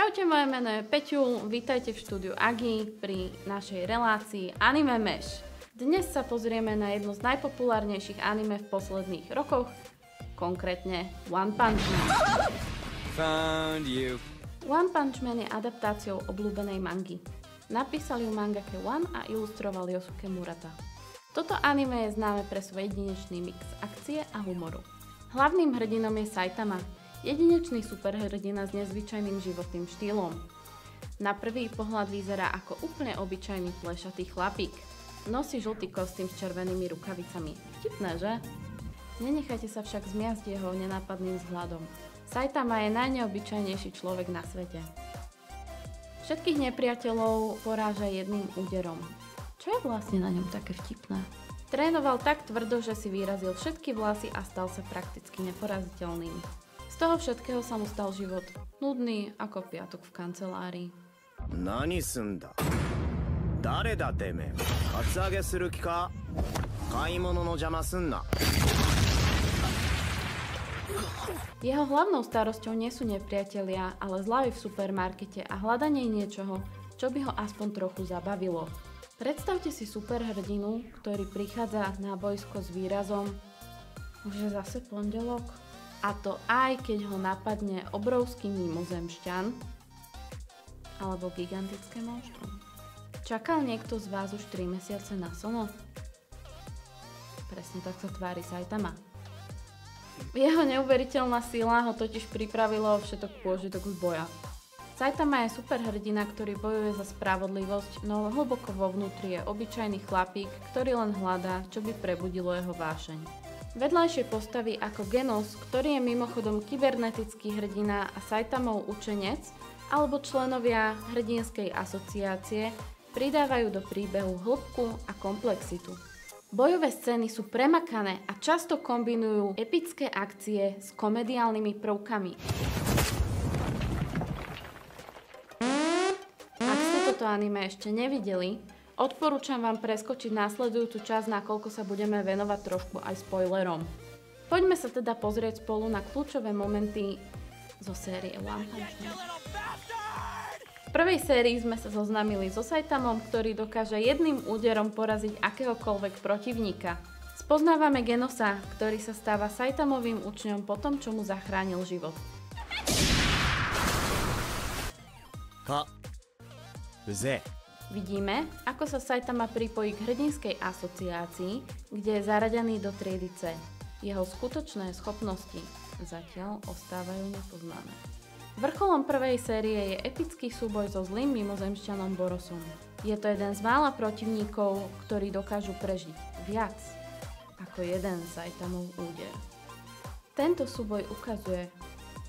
Čaute, moje meno je Peťu, vítajte v štúdiu Agi pri našej relácii Anime Mesh. Dnes sa pozrieme na jedno z najpopulárnejších anime v posledných rokoch, konkrétne One Punch Man. Found you. One Punch Man je adaptáciou obľúbenej mangy. Napísal ju mangaka One a ilustroval Yosuke Murata. Toto anime je známe pre svoj jedinečný mix akcie a humoru. Hlavným hrdinom je Saitama, jedinečný superhrdina s nezvyčajným životným štýlom. Na prvý pohľad vyzerá ako úplne obyčajný plešatý chlapík. Nosí žltý kostým s červenými rukavicami. Vtipné, že? Nenechajte sa však zmiasť jeho nenápadným vzhľadom. Saitama je najneobyčajnejší človek na svete. Všetkých nepriateľov poráža jedným úderom. Čo je vlastne na ňom také vtipné? Trénoval tak tvrdo, že si vyrazil všetky vlasy a stal sa prakticky neporaziteľným. Z toho všetkého sa mu stal život nudný ako piatok v kancelárii. Nani sunda? Dare da teme? Katsuage suru ki ka? Kaimono no jama sunna. Jeho hlavnou starosťou nie sú nepriatelia, ale zľavy v supermarkete a hľadanie niečoho, čo by ho aspoň trochu zabavilo. Predstavte si superhrdinu, ktorý prichádza na boisko s výrazom už je zase pondelok. A to aj keď ho napadne obrovský mimozemšťan alebo gigantické monštrum. Čakal niekto z vás už 3 mesiace na slno? Presne tak sa tvári Saitama. Jeho neuveriteľná sila ho totiž pripravilo o všetok pôžitok z boja. Saitama je superhrdina, ktorý bojuje za spravodlivosť, no hlboko vo vnútri je obyčajný chlapík, ktorý len hľadá, čo by prebudilo jeho vášeň. Vedľajšie postavy ako Genos, ktorý je mimochodom kybernetický hrdina a Saitamov učenec, alebo členovia hrdinskej asociácie pridávajú do príbehu hĺbku a komplexitu. Bojové scény sú premakané a často kombinujú epické akcie s komediálnymi prvkami. Ak ste toto anime ešte nevideli, odporúčam vám preskočiť následujúcu časť, nakoľko sa budeme venovať trošku aj spoilerom. Poďme sa teda pozrieť spolu na kľúčové momenty zo série One Punch Man. V prvej sérii sme sa zoznámili so Saitamom, ktorý dokáže jedným úderom poraziť akéhokoľvek protivníka. Spoznávame Genosa, ktorý sa stáva Saitamovým učňom po tom, čo mu zachránil život. Vidíme, ako sa Saitama pripojí k hrdinskej asociácii, kde je zaradený do triedy C. Jeho skutočné schopnosti zatiaľ ostávajú nepoznané. Vrcholom prvej série je epický súboj so zlým mimozemšťanom Borosom. Je to jeden z mála protivníkov, ktorí dokážu prežiť viac ako jeden Saitamov úder. Tento súboj ukazuje,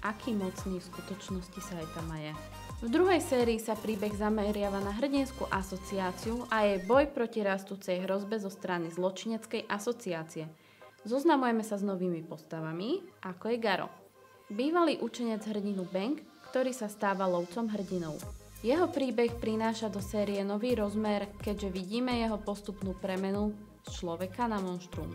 aký mocný v skutočnosti Saitama je. V druhej sérii sa príbeh zameriava na hrdinskú asociáciu a jej boj proti rastúcej hrozbe zo strany zločineckej asociácie. Zoznamujeme sa s novými postavami, ako je Garo. Bývalý učenec hrdinu Bang, ktorý sa stáva lovcom hrdinov. Jeho príbeh prináša do série nový rozmer, keďže vidíme jeho postupnú premenu z človeka na monštrum.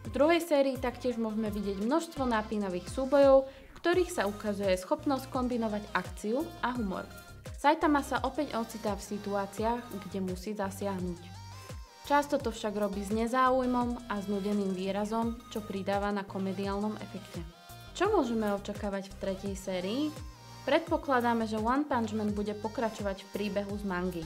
V druhej sérii taktiež môžeme vidieť množstvo napínavých súbojov, v ktorých sa ukazuje schopnosť kombinovať akciu a humor. Saitama sa opäť ocitá v situáciách, kde musí zasiahnuť. Často to však robí s nezáujmom a znudeným výrazom, čo pridáva na komediálnom efekte. Čo môžeme očakávať v tretej sérii? Predpokladáme, že One Punch Man bude pokračovať v príbehu z mangy.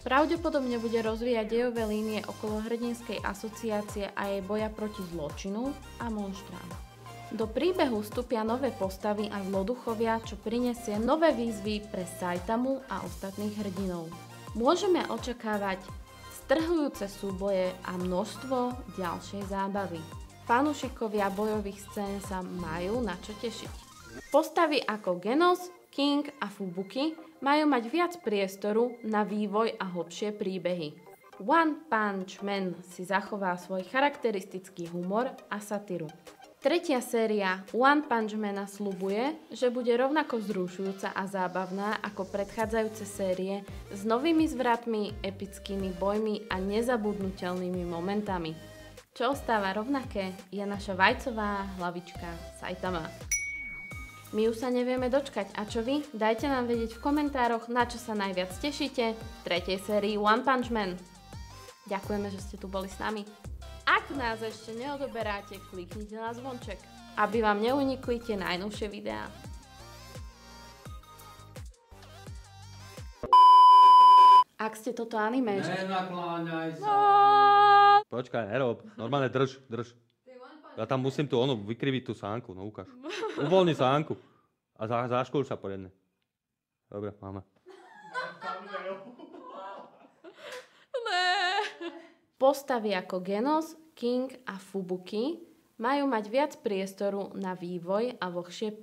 Pravdepodobne bude rozvíjať dejové línie okolo hrdinskej asociácie a jej boja proti zločinu a monštrám. Do príbehu vstúpia nové postavy a zloduchovia, čo prinesie nové výzvy pre Saitamu a ostatných hrdinov. Môžeme očakávať strhujúce súboje a množstvo ďalšej zábavy. Fanúšikovia bojových scén sa majú na čo tešiť. Postavy ako Genos, King a Fubuki majú mať viac priestoru na vývoj a hlbšie príbehy. One Punch Man si zachová svoj charakteristický humor a satíru. Tretia séria One Punch Mana sľubuje, že bude rovnako vzrušujúca a zábavná ako predchádzajúce série s novými zvratmi, epickými bojmi a nezabudnutelnými momentami. Čo ostáva rovnaké, je naša vajcová hlavička Saitama. My už sa nevieme dočkať. A čo vy? Dajte nám vedieť v komentároch, na čo sa najviac tešíte v 3. sérii One Punch Man. Ďakujeme, že ste tu boli s nami. Ak nás ešte neodoberáte, kliknite na zvonček, aby vám neunikli tie najnovšie videá. Ak ste toto anime... Nenakláňaj sa. Počkaj, nerob. Normálne drž. Ja tam musím tu vykriviť tú sánku, no ukáž. Uvoľni sánku. A zaškôl sa poriadne. Dobre, máme. Postavy ako Genos, King a Fubuki majú mať viac priestoru na vývoj a vlhšie...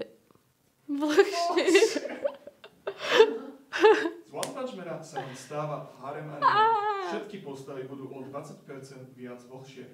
Z One Punch Mana sa vám stáva harem anime. Všetky postavy budú o 20% viac vlhšie.